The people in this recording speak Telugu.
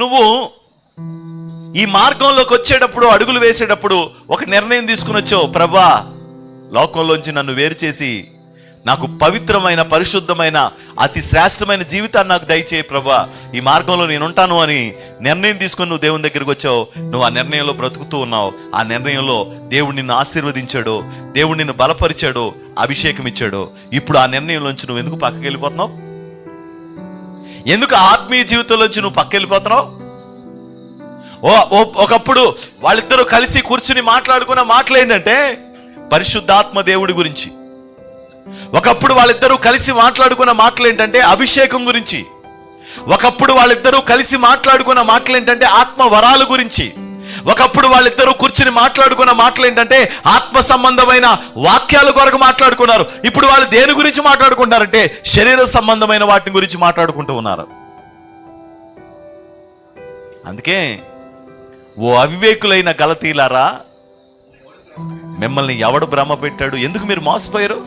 నువ్వు ఈ మార్గంలోకి వచ్చేటప్పుడు, అడుగులు వేసేటప్పుడు ఒక నిర్ణయం తీసుకుని వచ్చావు, ప్రభా లోకంలోంచి నన్ను వేరు చేసి నాకు పవిత్రమైన, పరిశుద్ధమైన, అతి శ్రేష్టమైన జీవితాన్ని నాకు దయచేయి ప్రభా, ఈ మార్గంలో నేను ఉంటాను అని నిర్ణయం తీసుకొని నువ్వు దేవుని దగ్గరికి వచ్చావు. నువ్వు ఆ నిర్ణయంలో బ్రతుకుతూ ఉన్నావు. ఆ నిర్ణయంలో దేవుడు నిన్ను ఆశీర్వదించాడు, దేవుడు నిన్ను బలపరిచాడు, అభిషేకం ఇచ్చాడు. ఇప్పుడు ఆ నిర్ణయంలోంచి నువ్వు ఎందుకు పక్కకి వెళ్ళిపోతున్నావు? ఎందుకు ఆత్మీయ జీవితంలోంచి నువ్వు పక్కకి వెళ్ళిపోతున్నావు? ఒకప్పుడు వాళ్ళిద్దరూ కలిసి కూర్చుని మాట్లాడుకున్న మాటలు ఏంటంటే పరిశుద్ధాత్మ దేవుడి గురించి. ఒకప్పుడు వాళ్ళిద్దరూ కలిసి మాట్లాడుకున్న మాటలు ఏంటంటే అభిషేకం గురించి. ఒకప్పుడు వాళ్ళిద్దరూ కలిసి మాట్లాడుకున్న మాటలు ఏంటంటే ఆత్మ వరాల గురించి. ఒకప్పుడు వాళ్ళిద్దరూ కూర్చుని మాట్లాడుకున్న మాటలు ఏంటంటే ఆత్మ సంబంధమైన వాక్యాల కొరకు మాట్లాడుకున్నారు. ఇప్పుడు వాళ్ళు దేని గురించి మాట్లాడుకుంటారంటే శరీర సంబంధమైన వాటి గురించి మాట్లాడుకుంటూ ఉన్నారు. అందుకే ఓ అవివేకులైన గలతీలారా, మిమ్మల్ని ఎవడు భ్రమ పెట్టాడు? ఎందుకు మీరు మోసపోయారు?